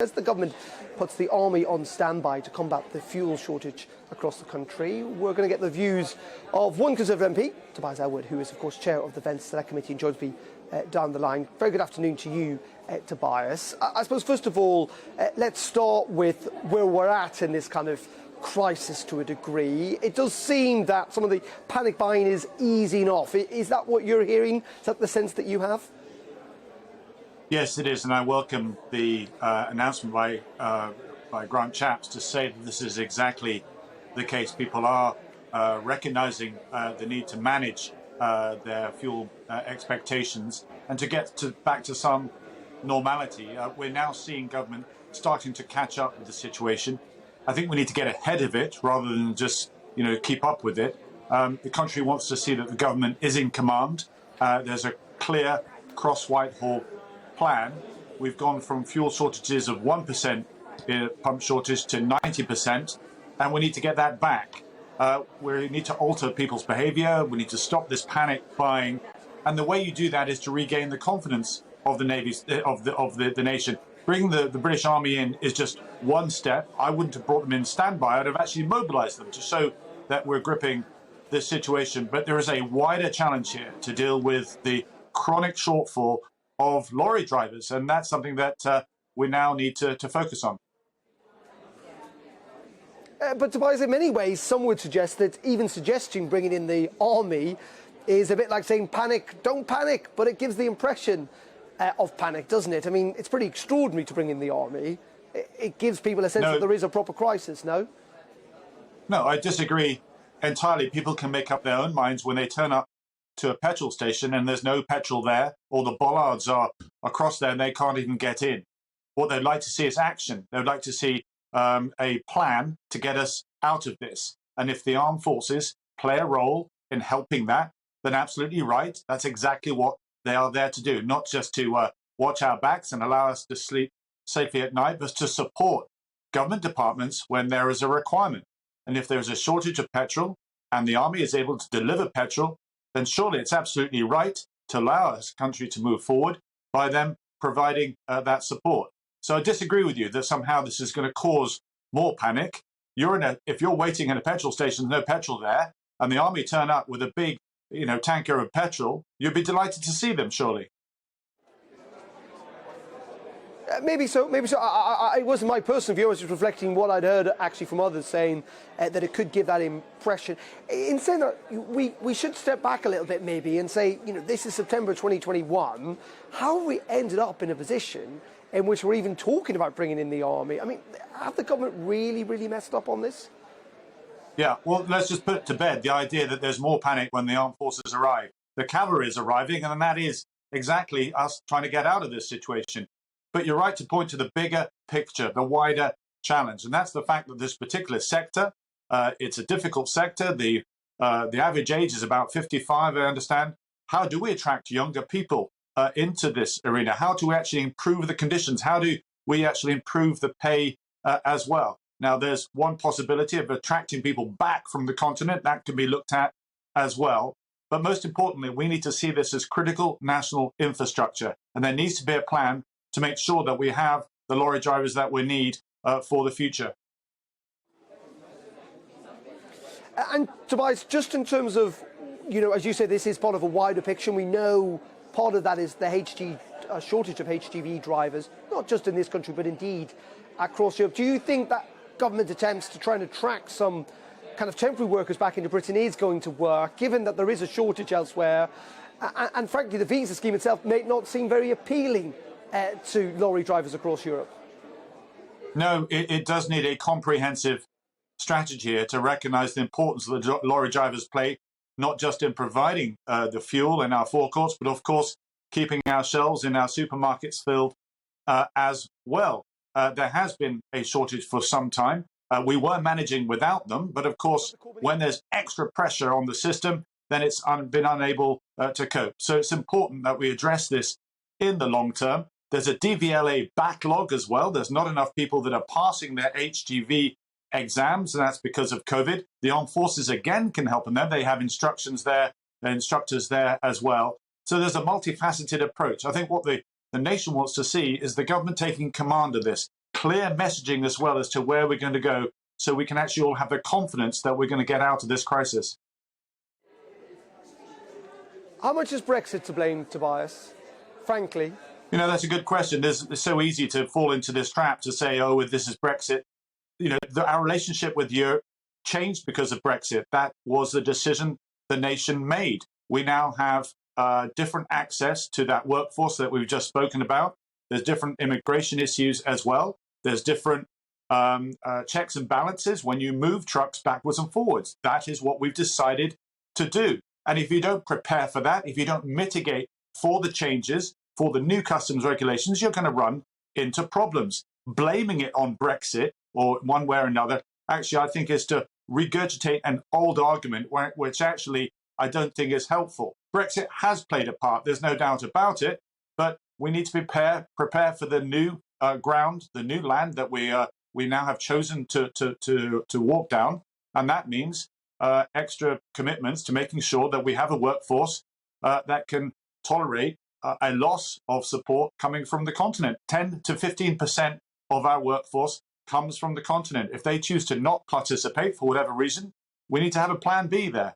As the government puts the army on standby to combat the fuel shortage across the country, we're going to get the views of one Conservative MP, Tobias Ellwood, who is, of course, chair of the Defence Select Committee and joins me down the line. Very good afternoon to you, Tobias. I suppose, first of all, let's start with where we're at in this kind of crisis to a degree. It does seem that some of the panic buying is easing off. Is that what you're hearing? Is that the sense that you have? Yes, it is, and I welcome the announcement by Grant Shapps to say that this is exactly the case. People are recognising the need to manage their fuel expectations and to get back to some normality. We're now seeing government starting to catch up with the situation. I think we need to get ahead of it rather than just, keep up with it. The country wants to see that the government is in command. There's a clear cross-Whitehall plan. We've gone from fuel shortages of 1% pump shortage to 90%, and we need to get that back. We need to alter people's behaviour. We need to stop this panic buying, and the way you do that is to regain the confidence of the navies of the nation. Bringing the British Army in is just one step. I wouldn't have brought them in standby. I'd have actually mobilised them to show that we're gripping this situation. But there is a wider challenge here to deal with the chronic shortfall of lorry drivers, and that's something that we now need to focus on. But Tobias, in many ways, some would suggest that even suggesting bringing in the army is a bit like saying panic, don't panic, but it gives the impression of panic, doesn't it? I mean, it's pretty extraordinary to bring in the army. It gives people a sense that there is a proper crisis, no? No, I disagree entirely. People can make up their own minds when they turn up to a petrol station and there's no petrol there, or the bollards are across there and they can't even get in. What they'd like to see is action. They'd like to see a plan to get us out of this. And if the armed forces play a role in helping that, then absolutely right. That's exactly what they are there to do, not just to watch our backs and allow us to sleep safely at night, but to support government departments when there is a requirement. And if there's a shortage of petrol and the army is able to deliver petrol, then surely it's absolutely right to allow us country to move forward by them providing that support. So I disagree with you that somehow this is going to cause more panic. If you're waiting in a petrol station, there's no petrol there, and the army turn up with a big, tanker of petrol, you'd be delighted to see them, surely. Maybe so. It wasn't my personal view. I was just reflecting what I'd heard actually from others saying that it could give that impression. In saying that, we should step back a little bit maybe and say, this is September 2021. How have we ended up in a position in which we're even talking about bringing in the army? I mean, have the government really messed up on this? Yeah, well, let's just put to bed the idea that there's more panic when the armed forces arrive. The cavalry is arriving, and that is exactly us trying to get out of this situation. But you're right to point to the bigger picture, the wider challenge, and that's the fact that this particular sector, it's a difficult sector. The average age is about 55, I understand. How do we attract younger people into this arena? How do we actually improve the conditions? How do we actually improve the pay as well? Now, there's one possibility of attracting people back from the continent. That can be looked at as well. But most importantly, we need to see this as critical national infrastructure, and there needs to be a plan to make sure that we have the lorry drivers that we need for the future. And Tobias, just in terms of, as you say, this is part of a wider picture. We know part of that is the shortage of HGV drivers, not just in this country, but indeed across Europe. Do you think that government attempts to try and attract some kind of temporary workers back into Britain is going to work, given that there is a shortage elsewhere? And frankly, the visa scheme itself may not seem very appealing to lorry drivers across Europe. No, it does need a comprehensive strategy here to recognise the importance that the lorry drivers play, not just in providing the fuel in our forecourts, but of course keeping our shelves in our supermarkets filled as well. There has been a shortage for some time. We were managing without them, but of course, when there's extra pressure on the system, then it's been unable to cope. So it's important that we address this in the long term. There's a DVLA backlog as well. There's not enough people that are passing their HGV exams, and that's because of COVID. The armed forces, again, can help them there. They have instructors there as well. So there's a multifaceted approach. I think what the nation wants to see is the government taking command of this, clear messaging as well as to where we're going to go, so we can actually all have the confidence that we're going to get out of this crisis. How much is Brexit to blame, Tobias? Frankly. You know, that's a good question. It's so easy to fall into this trap to say, oh, this is Brexit. You know, our relationship with Europe changed because of Brexit. That was the decision the nation made. We now have different access to that workforce that we've just spoken about. There's different immigration issues as well. There's different checks and balances when you move trucks backwards and forwards. That is what we've decided to do. And if you don't prepare for that, if you don't mitigate for the changes, for the new customs regulations, you're going to run into problems. Blaming it on Brexit or one way or another, actually, I think is to regurgitate an old argument, which actually I don't think is helpful. Brexit has played a part, there's no doubt about it, but we need to prepare for the new ground, the new land that we now have chosen to walk down, and that means extra commitments to making sure that we have a workforce that can tolerate a loss of support coming from the continent. 10 to 15% of our workforce comes from the continent. If they choose to not participate for whatever reason, we need to have a plan B there.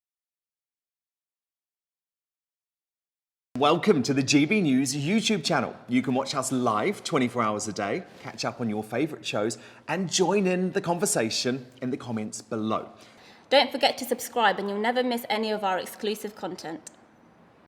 Welcome to the GB News YouTube channel. You can watch us live 24 hours a day, catch up on your favourite shows and join in the conversation in the comments below. Don't forget to subscribe and you'll never miss any of our exclusive content.